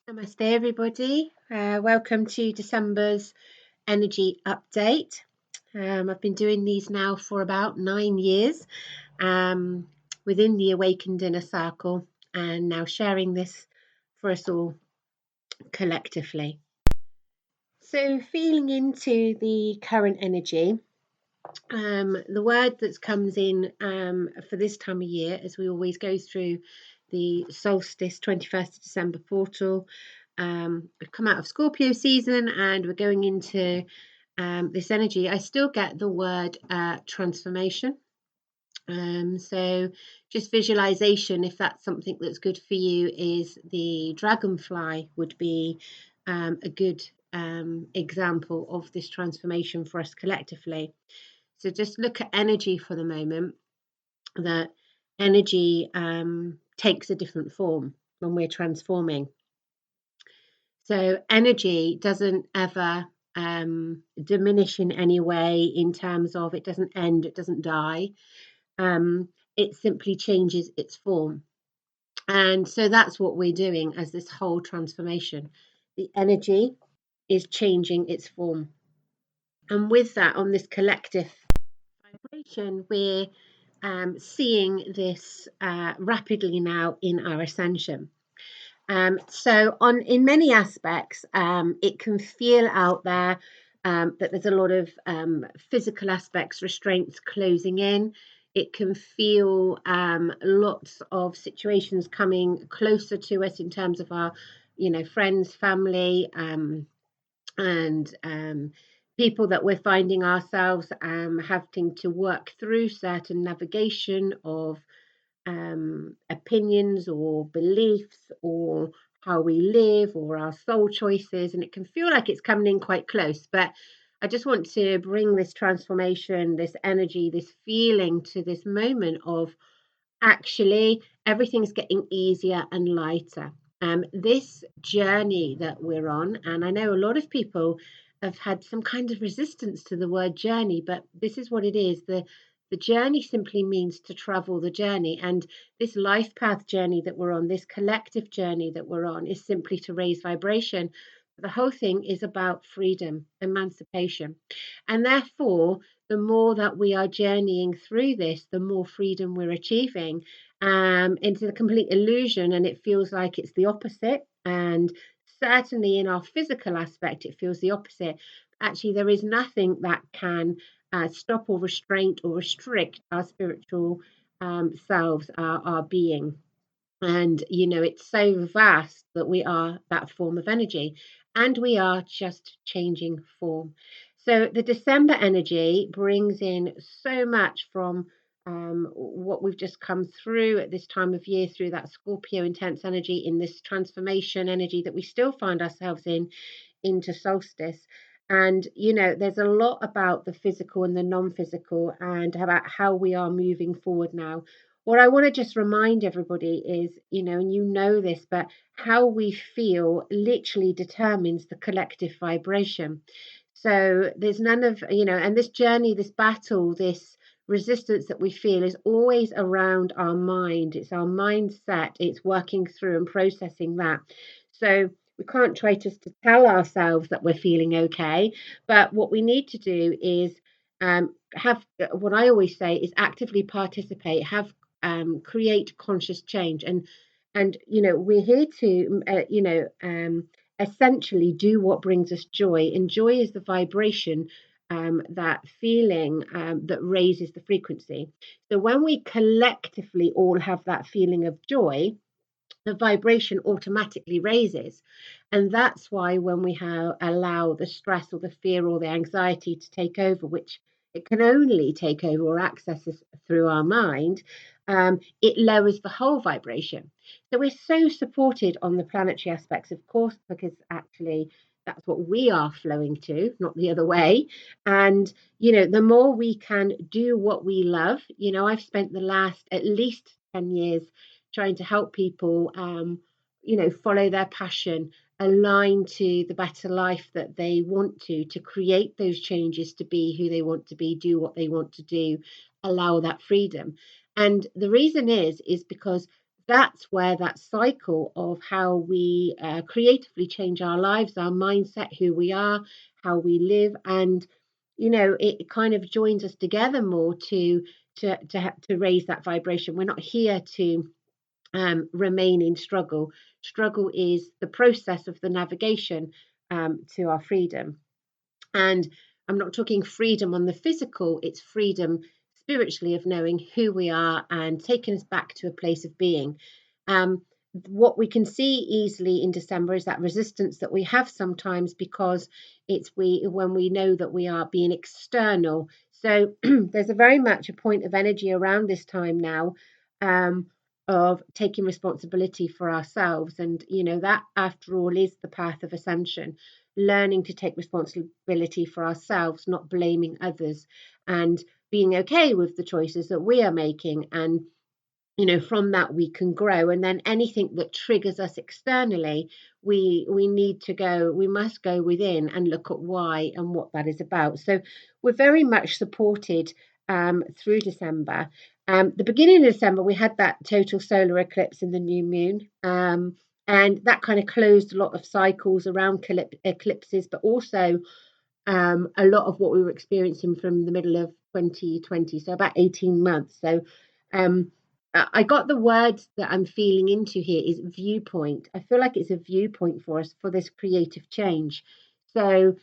Namaste, everybody. Welcome to December's energy update. I've been doing these now for about 9 years um, within the Awakened Inner Circle, and now sharing this for us all collectively. So, feeling into the current energy, the word that comes in for this time of year, as we always go through the solstice 21st of December portal. We've come out of Scorpio season and we're going into this energy. I still get the word transformation. So just visualization, if that's something that's good for you, is the dragonfly would be a good example of this transformation for us collectively. So just look at energy for the moment. That energy takes a different form when we're transforming. So energy doesn't ever diminish in any way in terms of it doesn't end, it doesn't die. It simply changes its form. And so that's what we're doing as this whole transformation. The energy is changing its form. And with that, on this collective vibration, we're seeing this rapidly now in our ascension. So in many aspects, it can feel out there that there's a lot of physical aspects, restraints closing in. It can feel lots of situations coming closer to us in terms of our, friends, family, and people that we're finding ourselves having to work through certain navigation of opinions or beliefs or how we live or our soul choices, and it can feel like it's coming in quite close. But I just want to bring this transformation, this energy, this feeling to this moment of actually everything's getting easier and lighter. This journey that we're on, and I know a lot of people have had some kind of resistance to the word journey, but this is what it is. The journey simply means to travel the journey. And this life path journey that we're on, this collective journey that we're on, is simply to raise vibration. The whole thing is about freedom, emancipation. And therefore, the more that we are journeying through this, the more freedom we're achieving into the complete illusion. And it feels like it's the opposite. And certainly in our physical aspect, it feels the opposite. Actually, there is nothing that can stop or restrain or restrict our spiritual selves, our being. And, it's so vast that we are that form of energy and we are just changing form. So the December energy brings in so much from what we've just come through at this time of year, through that Scorpio intense energy, in this transformation energy that we still find ourselves in into solstice. And, there's a lot about the physical and the non-physical and about how we are moving forward now. What I want to just remind everybody is, and this, but how we feel literally determines the collective vibration. So there's none of, and this journey, this battle, this resistance that we feel is always around our mind. It's our mindset. It's working through and processing that. So we can't try just to tell ourselves that we're feeling okay, but what we need to do is have what I always say is actively participate, have create conscious change, and we're here to essentially do what brings us joy, and joy is the vibration. That feeling that raises the frequency. So when we collectively all have that feeling of joy, the vibration automatically raises. And that's why when we allow the stress or the fear or the anxiety to take over, which it can only take over or access us through our mind, it lowers the whole vibration. So we're so supported on the planetary aspects, of course, because actually that's what we are flowing to, not the other way. And, the more we can do what we love, I've spent the last at least 10 years trying to help people, follow their passion, align to the better life that they want to create those changes, to be who they want to be, do what they want to do, allow that freedom. And the reason is because that's where that cycle of how we creatively change our lives, our mindset, who we are, how we live, and it kind of joins us together more to raise that vibration. We're not here to remain in struggle. Struggle is the process of the navigation to our freedom. And I'm not talking freedom on the physical, it's freedom spiritually of knowing who we are and taking us back to a place of being. Um, what we can see easily in December is that resistance that we have sometimes, because it's when we know that we are being external. So there's a very much a point of energy around this time now, um, of taking responsibility for ourselves. And that, after all, is the path of ascension, learning to take responsibility for ourselves, not blaming others, and being okay with the choices that we are making. And from that we can grow. And then anything that triggers us externally, we must go within and look at why and what that is about. So we're very much supported through December. The beginning of December, we had that total solar eclipse in the new moon, and that kind of closed a lot of cycles around eclipses, but also a lot of what we were experiencing from the middle of 2020, so about 18 months. So I got the words that I'm feeling into here is viewpoint. I feel like it's a viewpoint for us for this creative change. So,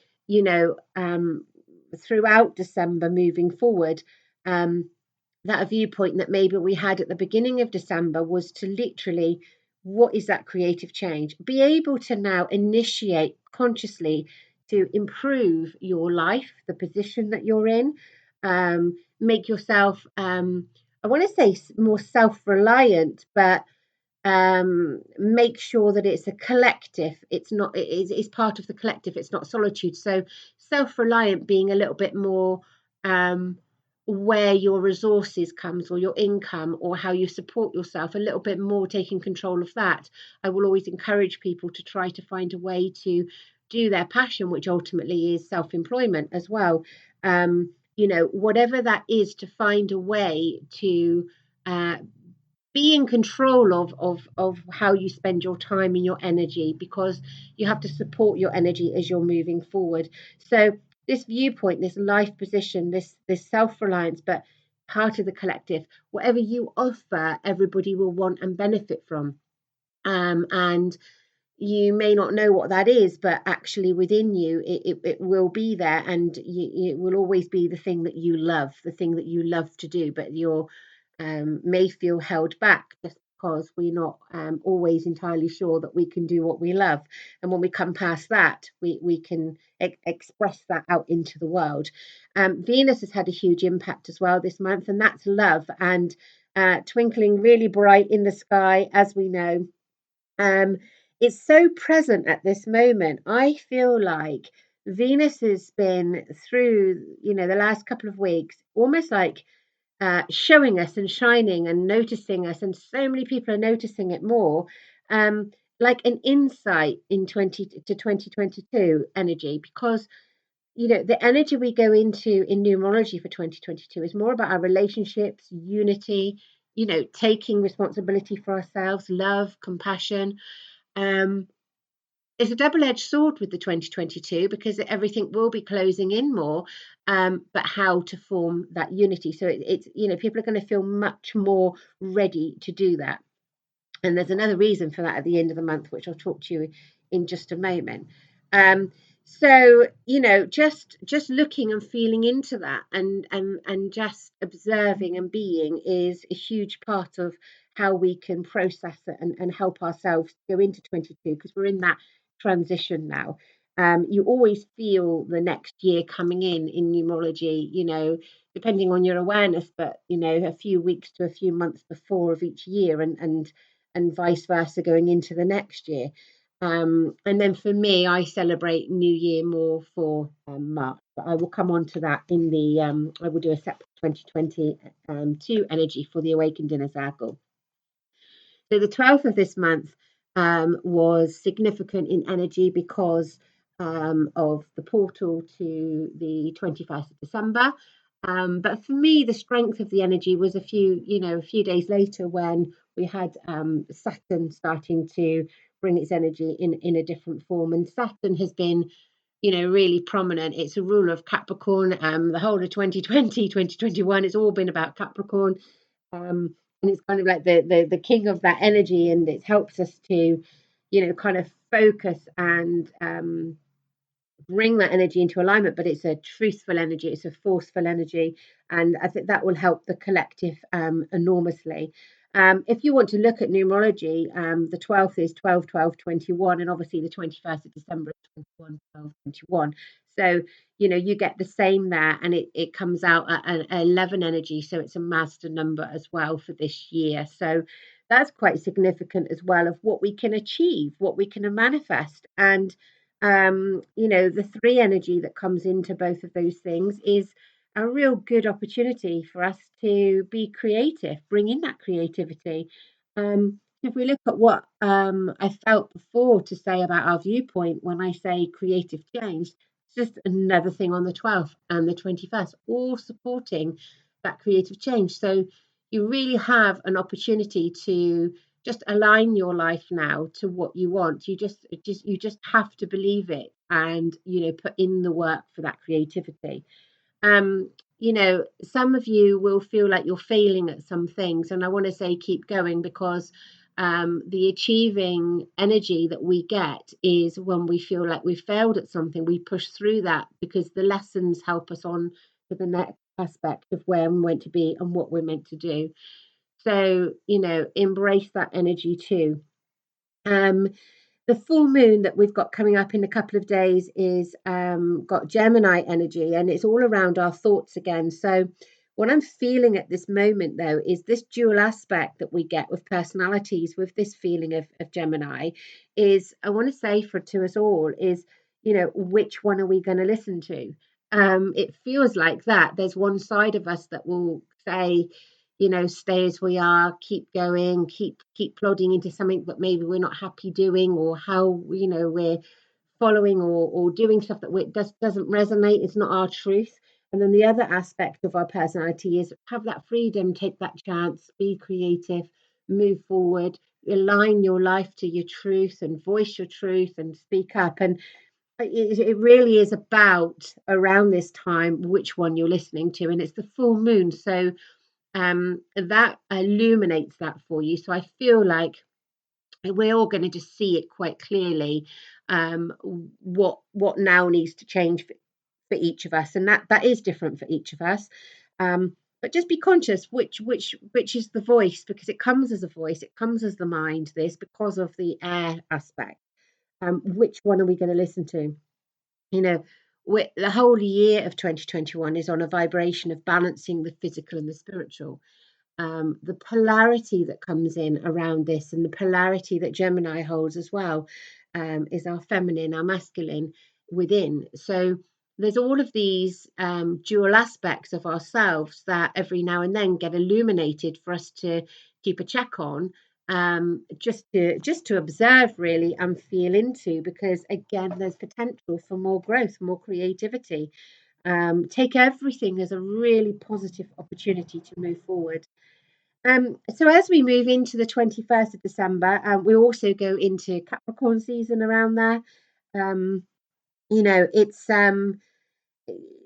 throughout December moving forward, that viewpoint that maybe we had at the beginning of December was to literally, what is that creative change? Be able to now initiate consciously to improve your life, the position that you're in, make yourself, I want to say more self-reliant, but make sure that it's a collective. It's not, it's part of the collective. It's not solitude. So self-reliant being a little bit more, where your resources comes, or your income, or how you support yourself, a little bit more taking control of that. I will always encourage people to try to find a way to do their passion, which ultimately is self-employment as well. Whatever that is, to find a way to be in control of how you spend your time and your energy, because you have to support your energy as you're moving forward. So this viewpoint, this life position, this self-reliance, but part of the collective, whatever you offer, everybody will want and benefit from. And you may not know what that is, but actually within you, it will be there, and it will always be the thing that you love, the thing that you love to do, but you're may feel held back just because we're not always entirely sure that we can do what we love. And when we come past that, we can express that out into the world. Venus has had a huge impact as well this month, and that's love, and twinkling really bright in the sky, as we know. Um, it's so present at this moment. I feel like Venus has been through, the last couple of weeks, almost like showing us and shining and noticing us, and so many people are noticing it more. Like an insight in 2022 energy, because the energy we go into in numerology for 2022 is more about our relationships, unity, taking responsibility for ourselves, love, compassion. um it's a double-edged sword with the 2022, because everything will be closing in more, but how to form that unity. So it's people are going to feel much more ready to do that. And there's another reason for that at the end of the month, which I'll talk to you in just a moment. So just looking and feeling into that, and just observing and being, is a huge part of how we can process it and help ourselves go into 22, because we're in that transition now. You always feel the next year coming in numerology, depending on your awareness, but a few weeks to a few months before of each year, and vice versa going into the next year. And then for me, I celebrate New Year more for March, but I will come on to that in the, I will do a separate 2022 energy for the Awakened Inner Circle. So the 12th of this month was significant in energy, because of the portal to the 21st of December. But for me, the strength of the energy was a few days later when we had Saturn starting to bring its energy in a different form. And Saturn has been, really prominent. It's a ruler of Capricorn. The whole of 2020, 2021, it's all been about Capricorn. And it's kind of like the king of that energy, and it helps us to, kind of focus and bring that energy into alignment, but it's a truthful energy, it's a forceful energy, and I think that will help the collective enormously. If you want to look at numerology, the 12th is 12, 12, 21, and obviously the 21st of December is 21, 12, 21. So, you get the same there, and it comes out at an 11 energy, so it's a master number as well for this year. So that's quite significant as well of what we can achieve, what we can manifest. And the three energy that comes into both of those things is a real good opportunity for us to be creative, bring in that creativity. If we look at what I felt before to say about our viewpoint, when I say creative change, it's just another thing on the 12th and the 21st, all supporting that creative change. So you really have an opportunity to just align your life now to what you want. You just have to believe it, and put in the work for that creativity. Some of you will feel like you're failing at some things, and I want to say keep going, because the achieving energy that we get is when we feel like we've failed at something. We push through that because the lessons help us on to the next aspect of where we're meant to be and what we're meant to do. So, embrace that energy too. Um, the full moon that we've got coming up in a couple of days is got Gemini energy, and it's all around our thoughts again. So, what I'm feeling at this moment, though, is this dual aspect that we get with personalities, with this feeling of Gemini, is I want to say to us all is, which one are we going to listen to? It feels like that. There's one side of us that will say, stay as we are, keep going, keep plodding into something that maybe we're not happy doing, or how we're following or doing stuff that doesn't resonate. It's not our truth. And then the other aspect of our personality is have that freedom, take that chance, be creative, move forward, align your life to your truth, and voice your truth and speak up. And it really is about around this time which one you're listening to, and it's the full moon, so that illuminates that for you. So I feel like we're all going to just see it quite clearly, what now needs to change for each of us, and that is different for each of us. But just be conscious which is the voice, because it comes as a voice, it comes as the mind. This because of the air aspect. Which one are we going to listen to? You know, the whole year of 2021 is on a vibration of balancing the physical and the spiritual. The polarity that comes in around this, and the polarity that Gemini holds as well, is our feminine, our masculine within. So there's all of these dual aspects of ourselves that every now and then get illuminated for us to keep a check on, just to observe really and feel into, because again there's potential for more growth, more creativity. Take everything as a really positive opportunity to move forward. So as we move into the 21st of December, we also go into Capricorn season around there. Um, it's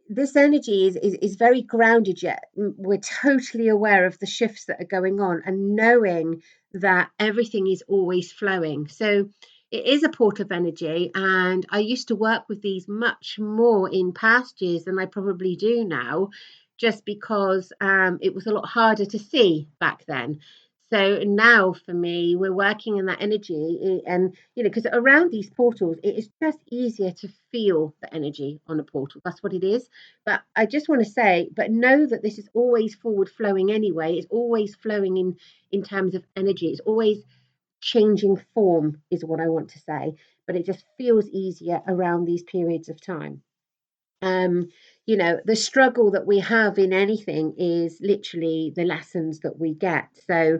this energy is very grounded yet. We're totally aware of the shifts that are going on, and knowing that everything is always flowing. So it is a port of energy, and I used to work with these much more in past years than I probably do now, just because it was a lot harder to see back then. So now for me, we're working in that energy, and because around these portals, it is just easier to feel the energy on a portal. That's what it is. But I just want to say, but know that this is always forward flowing anyway. It's always flowing in terms of energy. It's always changing form, is what I want to say. But it just feels easier around these periods of time. um the struggle that we have in anything is literally the lessons that we get. So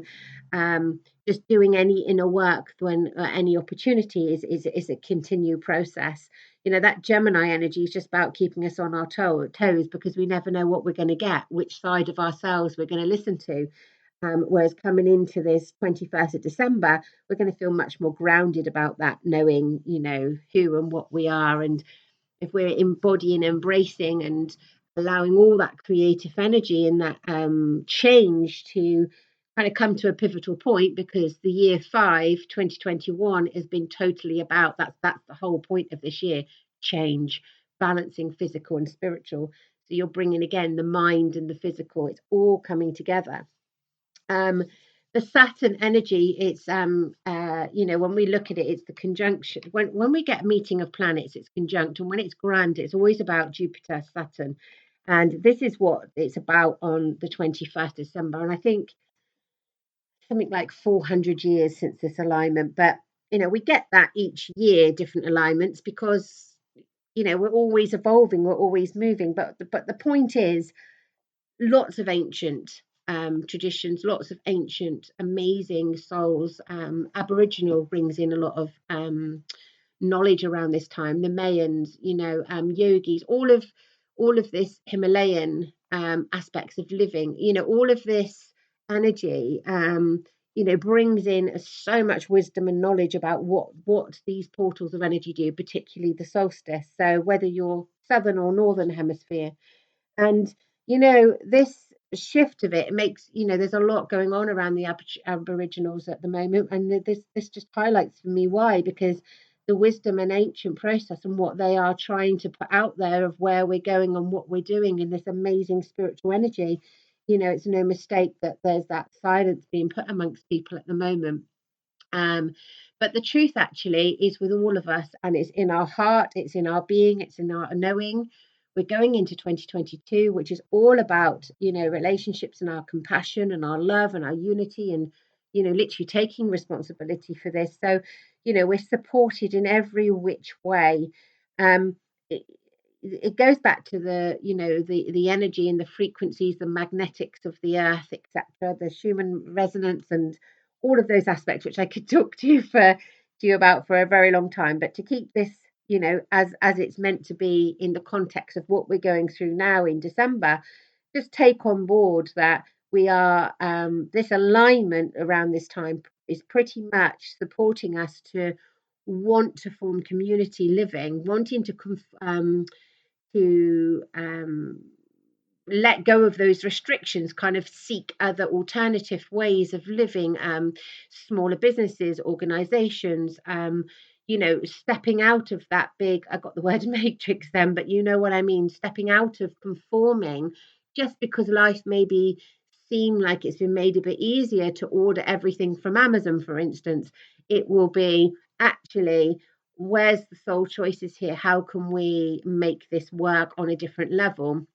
just doing any inner work when any opportunity is a continued process. That Gemini energy is just about keeping us on our toes, because we never know what we're going to get, which side of ourselves we're going to listen to. Whereas coming into this 21st of December, we're going to feel much more grounded about that, knowing, who and what we are. And if we're embodying, embracing, and allowing all that creative energy and that change to kind of come to a pivotal point, because the year 5, 2021, has been totally about that's the whole point of this year: change, balancing physical and spiritual. So you're bringing again the mind and the physical, it's all coming together. The Saturn energy, it's when we look at it, it's the conjunction. When we get a meeting of planets, it's conjunct, and when it's grand, it's always about Jupiter, Saturn. And this is what it's about on the 21st December. And I think something like 400 years since this alignment. But we get that each year, different alignments, because we're always evolving, we're always moving. But the point is, lots of ancient traditions, lots of ancient, amazing souls. Aboriginal brings in a lot of knowledge around this time. The Mayans, yogis, all of this Himalayan aspects of living. All of this energy. Brings in so much wisdom and knowledge about what these portals of energy do, particularly the solstice. So whether you're southern or northern hemisphere, and this shift of it makes, there's a lot going on around the Aboriginals at the moment, and this just highlights for me why, because the wisdom and ancient process and what they are trying to put out there of where we're going and what we're doing in this amazing spiritual energy. It's no mistake that there's that silence being put amongst people at the moment. But the truth actually is with all of us, and it's in our heart, it's in our being, it's in our knowing. We're going into 2022, which is all about, relationships and our compassion and our love and our unity, and, literally taking responsibility for this. So, we're supported in every which way. It goes back to the energy and the frequencies, the magnetics of the earth, etc., the Schumann resonance, and all of those aspects, which I could talk to you about for a very long time. But to keep this, as it's meant to be in the context of what we're going through now in December, just take on board that we are this alignment around this time is pretty much supporting us to want to form community living, wanting to let go of those restrictions, kind of seek other alternative ways of living, smaller businesses, organizations, stepping out of that big, I got the word matrix then, but you know what I mean, stepping out of conforming just because life maybe seem like it's been made a bit easier to order everything from Amazon, for instance. It will be actually, where's the soul choices here? How can we make this work on a different level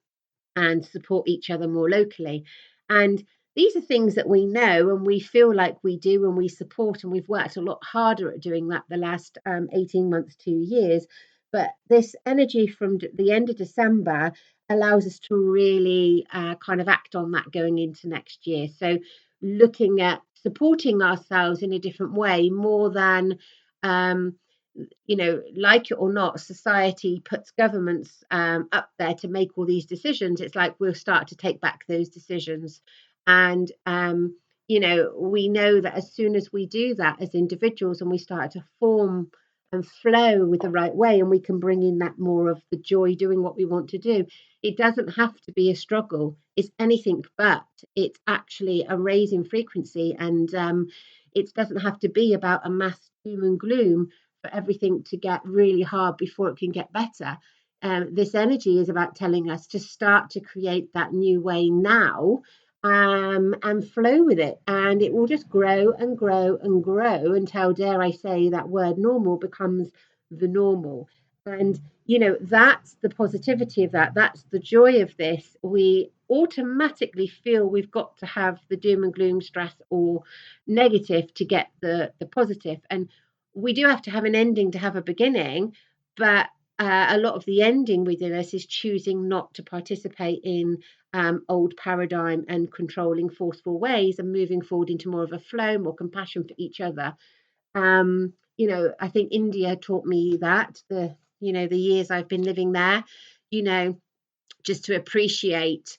and support each other more locally? And these are things that we know and we feel like we do and we support, and we've worked a lot harder at doing that the last 18 months, 2 years. But this energy from the end of December allows us to really kind of act on that going into next year. So looking at supporting ourselves in a different way, more than like it or not, society puts governments up there to make all these decisions. It's like we'll start to take back those decisions. And, we know that as soon as we do that as individuals and we start to form and flow with the right way, and we can bring in that more of the joy doing what we want to do, it doesn't have to be a struggle. It's anything but. It's actually a raising frequency. And it doesn't have to be about a mass doom and gloom for everything to get really hard before it can get better. This energy is about telling us to start to create that new way now, and flow with it. And it will just grow and grow and grow until, dare I say, that word normal becomes the normal. And, that's the positivity of that. That's the joy of this. We automatically feel we've got to have the doom and gloom, stress, or negative to get the positive. And we do have to have an ending to have a beginning, but a lot of the ending within us is choosing not to participate in old paradigm and controlling forceful ways, and moving forward into more of a flow, more compassion for each other. I think India taught me that, the years I've been living there, just to appreciate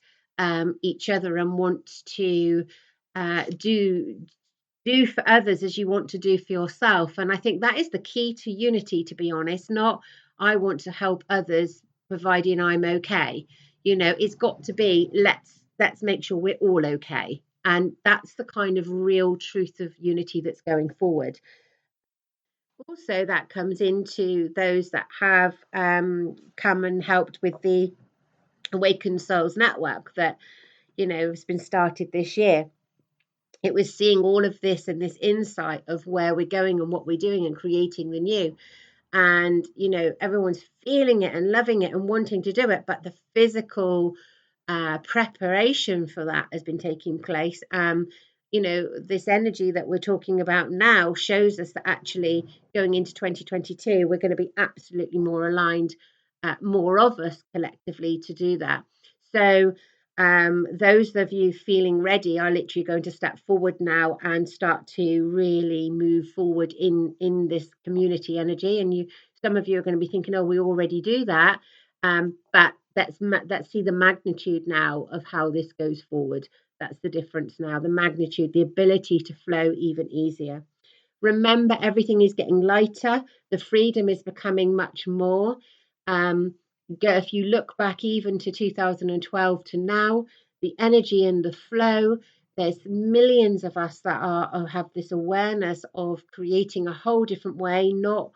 each other and want to do for others as you want to do for yourself. And I think that is the key to unity, to be honest. Not I want to help others providing I'm okay. It's got to be let's make sure we're all okay. And that's the kind of real truth of unity that's going forward. Also, that comes into those that have come and helped with the Awakened Souls Network that has been started this year. It was seeing all of this and this insight of where we're going and what we're doing and creating the new. And everyone's feeling it and loving it and wanting to do it, but the physical preparation for that has been taking place. This energy that we're talking about now shows us that actually going into 2022, we're going to be absolutely more aligned, more of us collectively to do that. So those of you feeling ready are literally going to step forward now and start to really move forward in this community energy. And some of you are going to be thinking, oh, we already do that. But let's see the magnitude now of how this goes forward. That's the difference now, the magnitude, the ability to flow even easier. Remember, everything is getting lighter. The freedom is becoming much more. If you look back even to 2012 to now, the energy and the flow, there's millions of us that have this awareness of creating a whole different way, not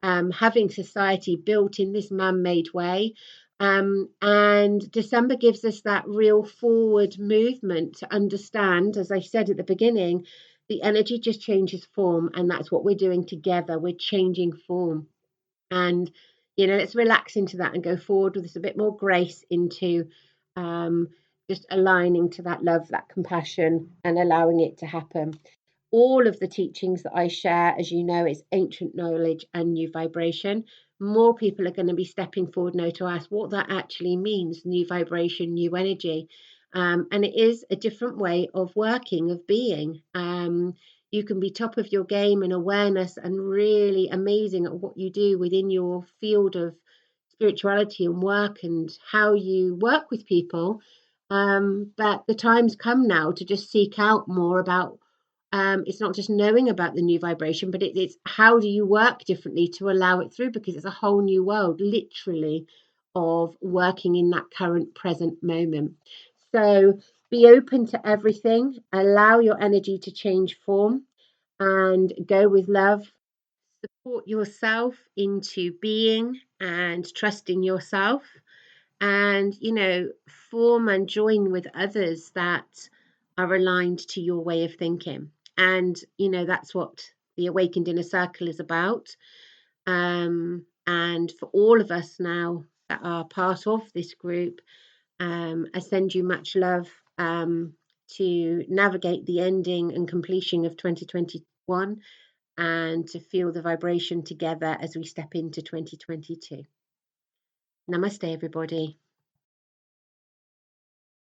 having society built in this man-made way. And December gives us that real forward movement to understand, as I said at the beginning, the energy just changes form, and that's what we're doing together. We're changing form. And let's relax into that and go forward with this a bit more grace into just aligning to that love, that compassion, and allowing it to happen. All of the teachings that I share, as you know, is ancient knowledge and new vibration. More people are going to be stepping forward now to ask what that actually means, new vibration, new energy. And it is a different way of working, of being. You can be top of your game and awareness and really amazing at what you do within your field of spirituality and work and how you work with people. But the time's come now to just seek out more about it's not just knowing about the new vibration, but it's how do you work differently to allow it through, because it's a whole new world, literally, of working in that current present moment. So be open to everything, allow your energy to change form, and go with love. Support yourself into being and trusting yourself, and form and join with others that are aligned to your way of thinking. And that's what the Awakened Inner Circle is about. And for all of us now that are part of this group, I send you much love to navigate the ending and completion of 2021, and to feel the vibration together as we step into 2022. Namaste, everybody.